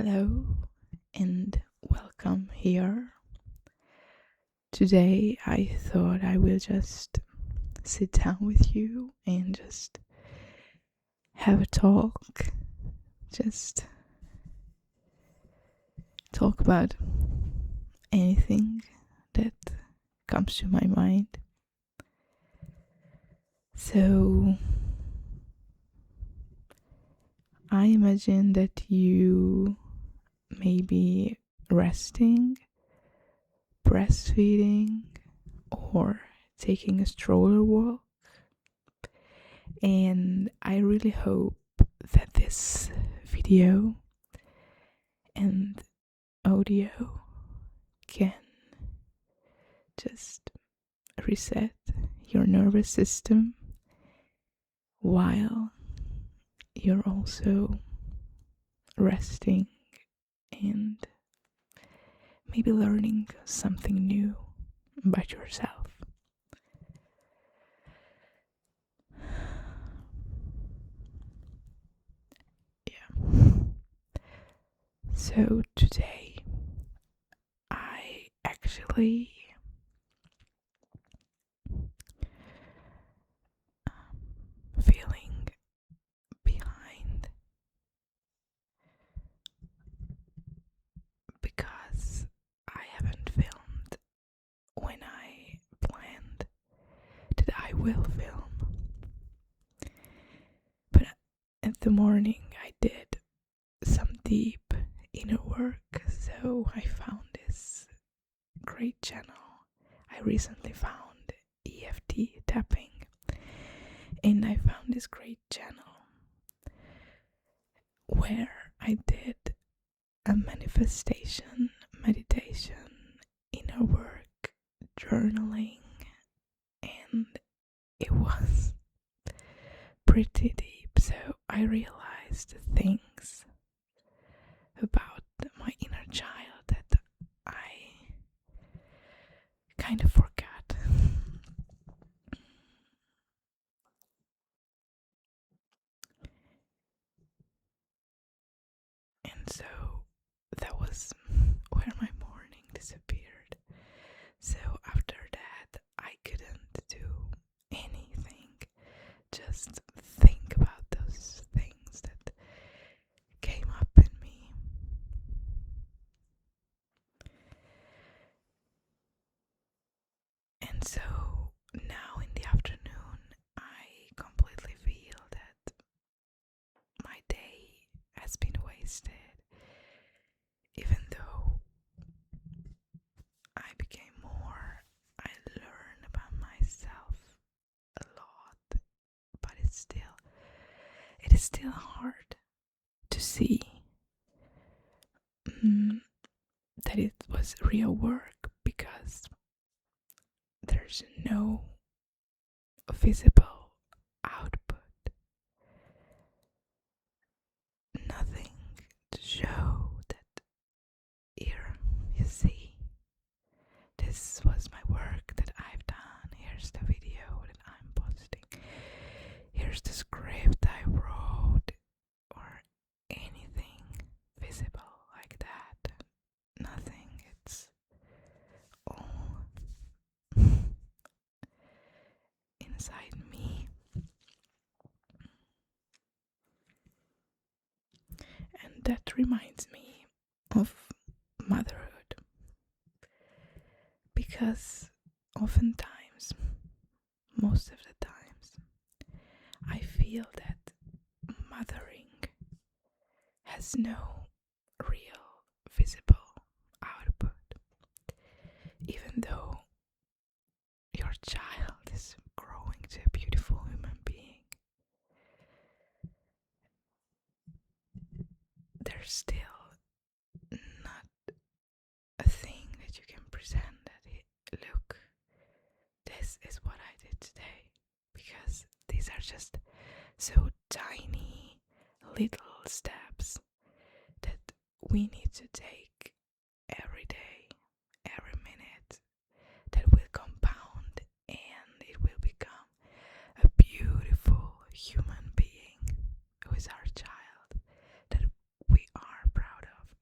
Hello and welcome here. Today I thought I will just sit down with you and just have a talk. Just talk about anything that comes to my mind. So I imagine that you may be resting, breastfeeding, or taking a stroller walk. And I really hope that this video and audio can just reset your nervous system while you're also resting and maybe learning something new about yourself. So today I actually feeling behind because I haven't filmed when I planned that I will film. But at the morning I did some deep inner work, so I found this great channel. I recently found EFT tapping, and I found this great channel where I did a manifestation, meditation, inner work, journaling, and it was pretty deep. So I realized things about my inner child that I kind of forgot. And so that was where my morning disappeared. So after that, I couldn't do anything, just think about those things that came up in me. And so now in the afternoon, I completely feel that my day has been wasted, even though I became more, I learned about myself a lot, but it is still hard to see that it was real work because there's no visible output, nothing to show that here you see this was my work that I've done, here's the video that I'm posting, here's the script I wrote, or anything visible like that. Nothing, it's all inside me. And that reminds me of motherhood, because oftentimes, most of the times, I feel that mothering has no real visible output, even though your child is growing to a beautiful human being. There's still not a thing that you can present that, look, this is what I did today, because these are just so tiny little steps that we need to take every day, every minute, that will compound and it will become a beautiful human being who is our child, that we are proud of.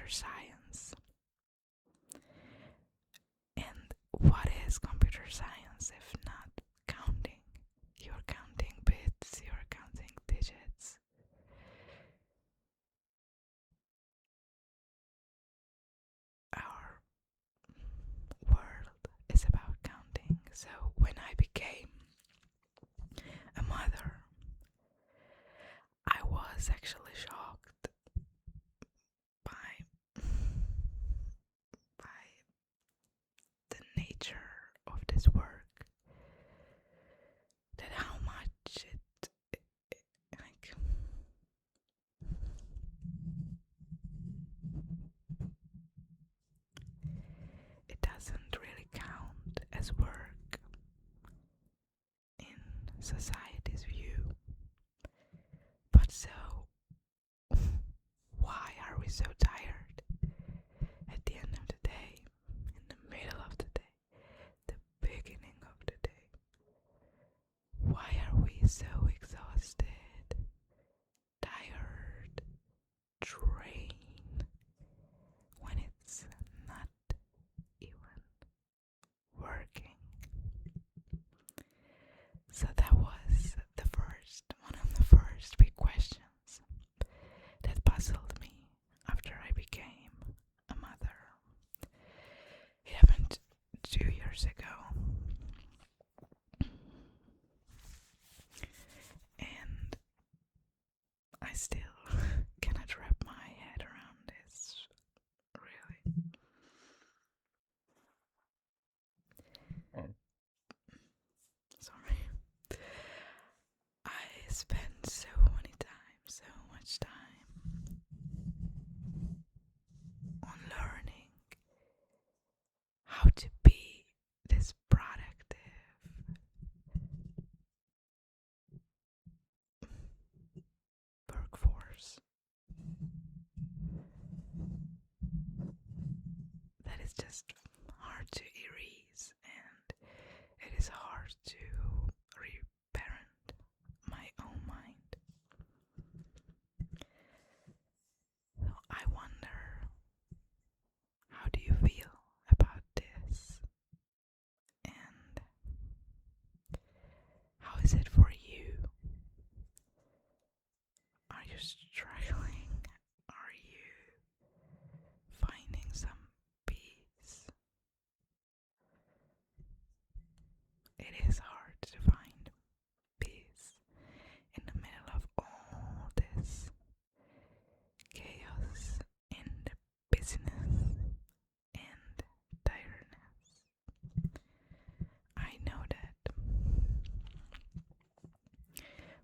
science. And what is computer science if not counting? You're counting bits, you're counting digits. Our world is about counting. So when I became a mother, I was actually shocked by the nature of this work, that how much it like it doesn't really count as work in society's view. But so why are we so tired at the end of the day, in the middle of the day, the beginning of the day? Why are we so exhausted, tired, drained, when it's not even working? So that was one of the first big questions that puzzled me after I became a mother. It happened 2 years ago, and I still cannot wrap my head around this, really. Sorry. I spent so much time on learning how to be this productive workforce that is just hard to erase, and it is hard to reparent my own mind. So I wonder, how do you feel about this? And how is it for you? Are you struggling? Are you finding some peace? It is hard to find peace in the middle of all this chaos and busyness and tiredness. I know that,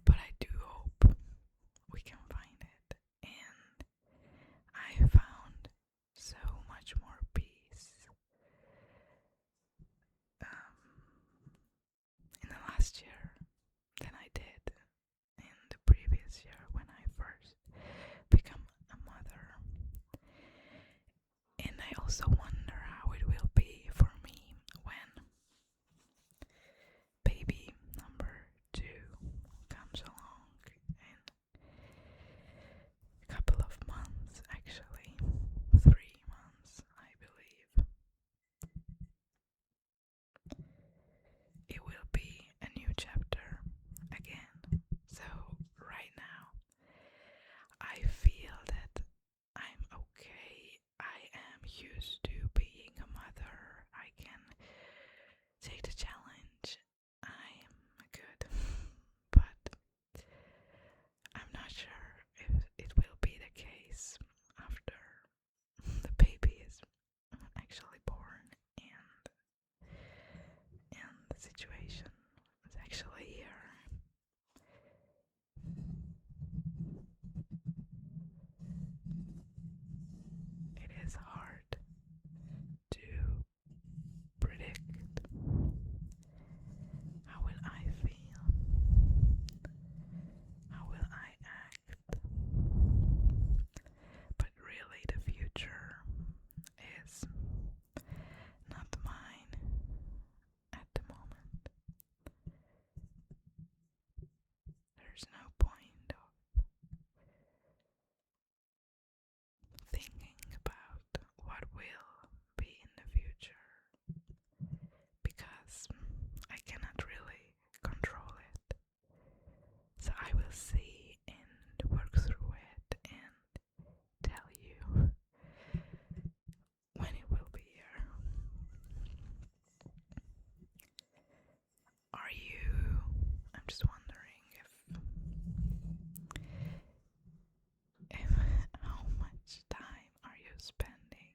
but I do hope we can find it, and I found so much more peace in the last year than I did in the previous year when I first became a mother. And I also wonder how it will be for me when baby number 2 comes along in a couple of months, actually 3 months, I believe. It will be a new chapter again. So right now I feel that I'm okay. I am used to I'm just wondering if how much time are you spending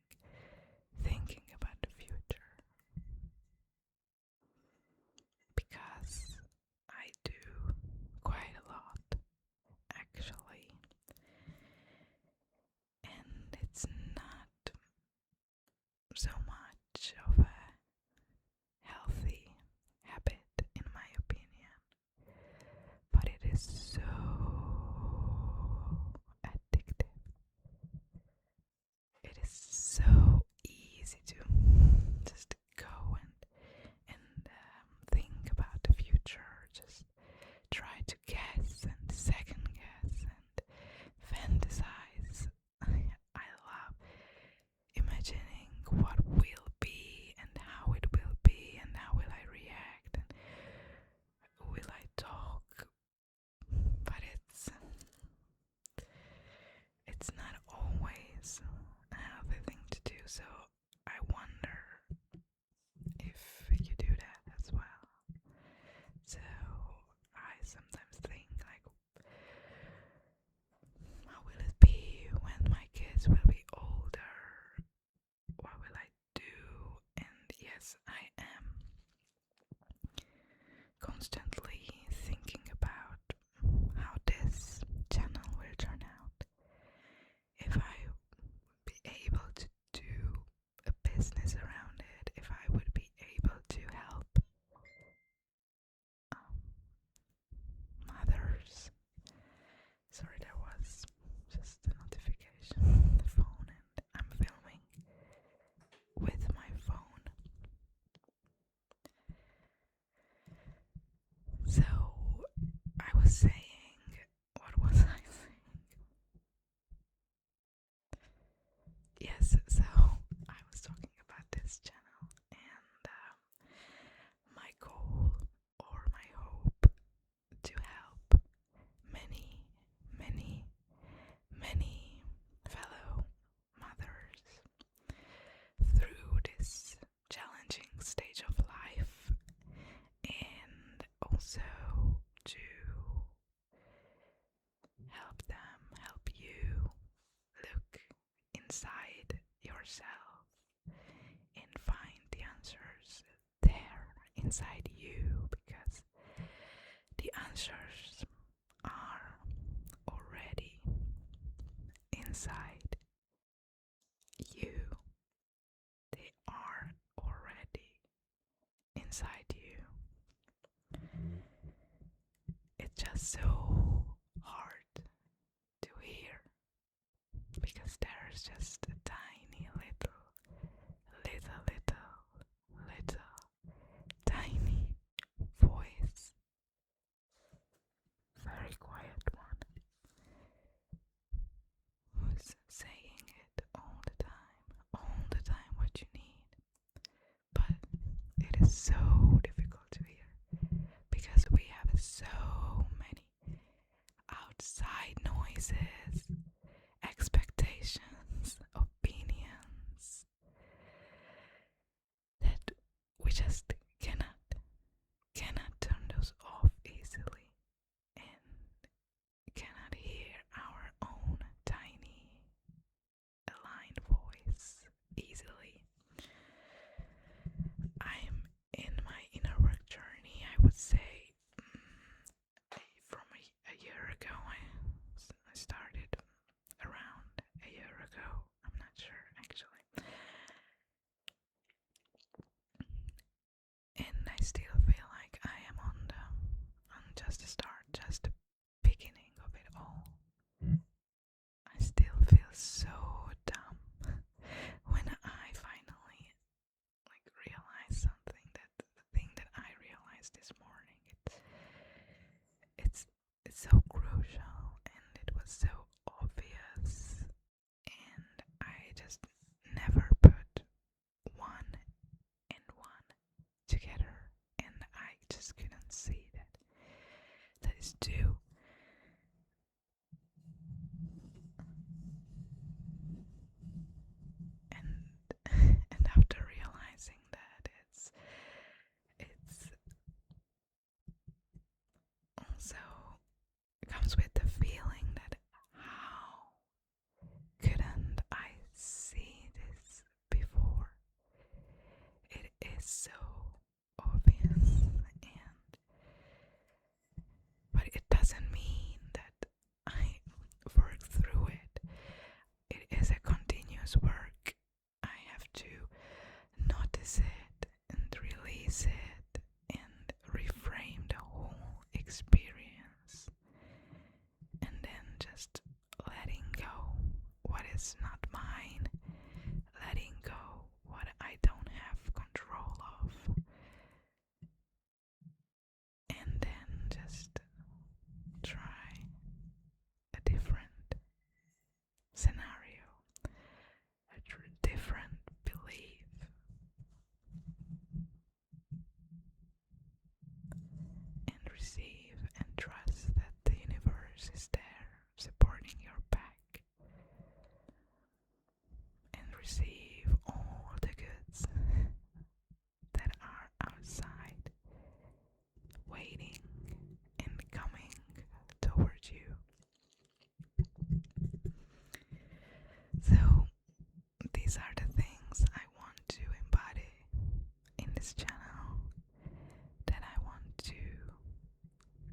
thinking about the future? Because I do quite a lot, actually, and it's not so much of a healthy habit, in my opinion, but it is so addictive. It is so easy to just go and think about the future, just try to guess and second guess and fantasize. I love imagining what will be and how it will be and how will I react and will I talk, but it's not always a healthy thing to do, so I wonder if you do that as well. So I sometimes think like, how will it be when my kids will be older? What will I do? And yes, I am constantly thinking about how this channel will turn out. If I would be able to do a business around it, if I would be able to help mothers. Sorry, there was just a notification on the phone and I'm filming with my phone. So I was saying, what was I saying? Yes, so I was talking about this channel and my goal or my hope to help many, many, many fellow mothers through this challenging stage of life, and also to help them, help you look inside yourself and find the answers there inside you, because the answers are already inside you. They are already inside you. It's just so hard to hear because there's just a tiny little tiny voice, very quiet one, who's saying it all the time what you need. But it is so difficult to hear because we have so many outside noises, expectations, opinions that we just cannot turn those off easily and cannot hear our own tiny aligned voice easily. I'm in my inner work journey, I would say. From a year ago I started videos work, I have to notice it and release it and reframe the whole experience, and then just letting go what is not mine, letting go what I don't have control of, and then just try a different scenario, a different belief, and receive and trust that the universe is there supporting your back, and receive all the goods that are outside waiting and coming towards you. So these are the things I want to embody in this channel, that I want to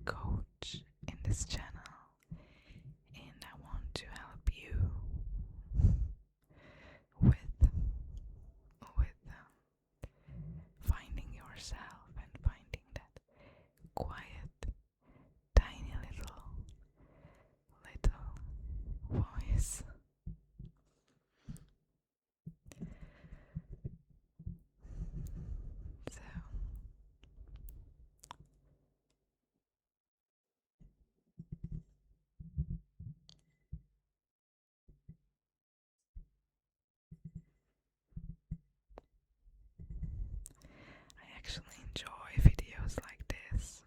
coach in this channel, and I want to help you with finding yourself and finding that quiet, tiny little voice. So I actually enjoy videos like this,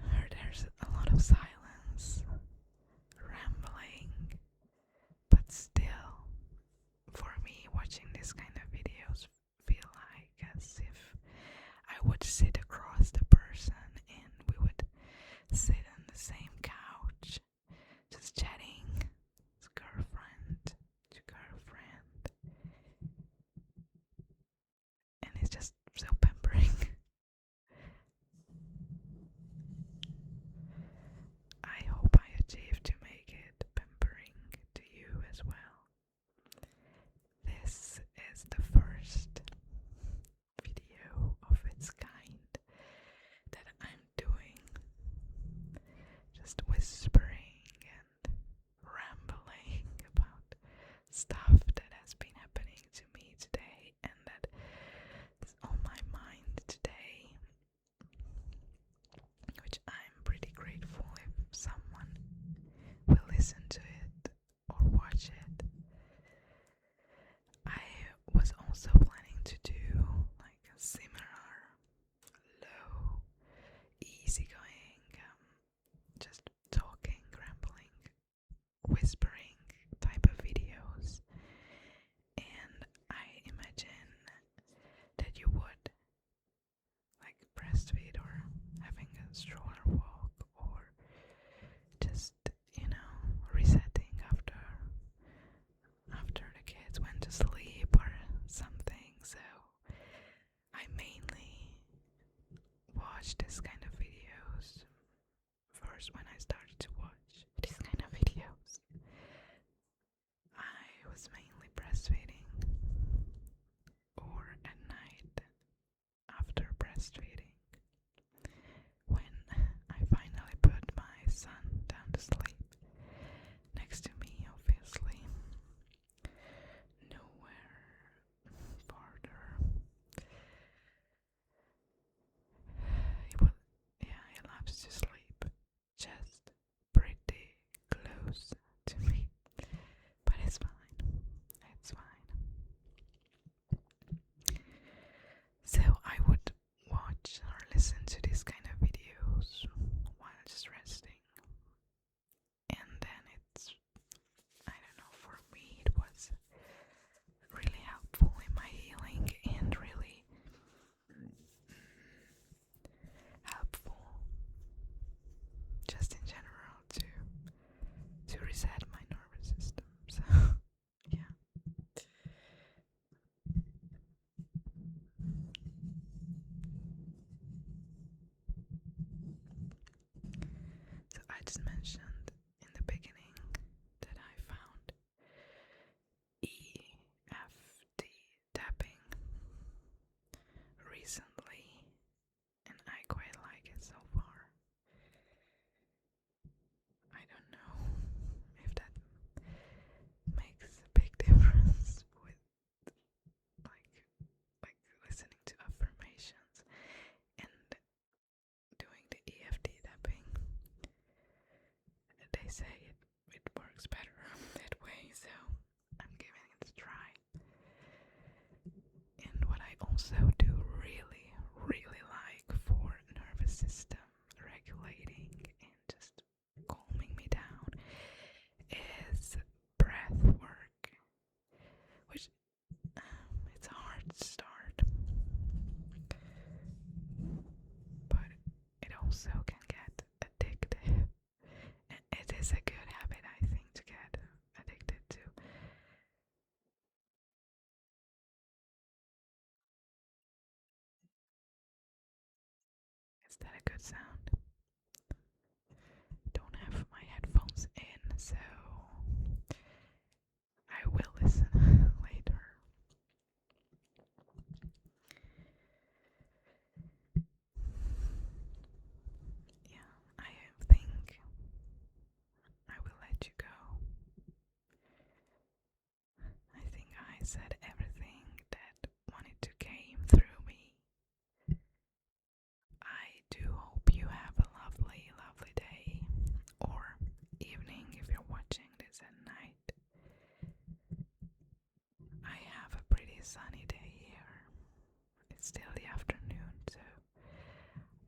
where there's a lot of silence, rambling, but still, for me, watching this kind of videos feel like as if I would sit across the person and we would sit on the same couch, just chatting, girlfriend to girlfriend, and it's just so pampering. I hope I achieve to make it pampering to you as well. This is the first video of its kind that I'm doing, just whispering and rambling about stuff that has been happening to me today and that is on my mind today, which I'm pretty grateful if someone will listen to it or watch it. I was also planning to do like a similar low, easygoing, just talking, rambling, whispering type of videos, and I imagine that you would like breastfeed or having a stroller walk or just, resetting after the kids went to sleep or something. So I mainly watch this kind of videos first. When I started to watch these kind of videos, I was mainly breastfeeding or at night after breastfeeding, when I finally put my son down to sleep next to me, obviously, nowhere farther. He loves to sleep just say it works better that way, so I'm giving it a try. And what I also do really, really like for nervous system regulating and just calming me down is breath work, which it's a hard start, but it also can get addictive. It is a good habit, I think, to get addicted to. Is that a good sound? Don't have my headphones in, so I will listen later. Yeah, I think I will let you go. I think I said everything that wanted to came through me. I do hope you have a lovely, lovely day or evening if you're watching this at night. I have a pretty sunny day here. It's still the afternoon, so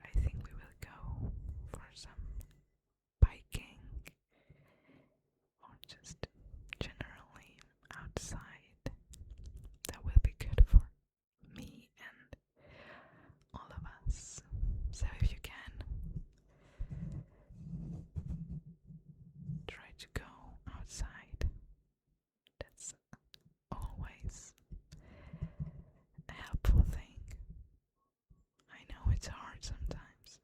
I think we will go for some biking or just generally outside. That will be good for me and all of us. So if you can, try to go outside. That's always a helpful thing. I know it's hard sometimes,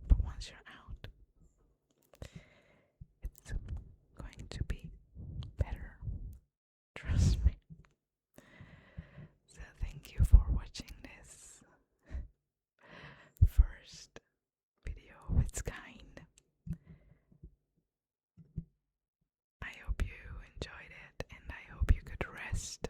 but once you're out, it's going to be better. Trust me. So thank you for watching this first video of its kind. I hope you enjoyed it and I hope you could rest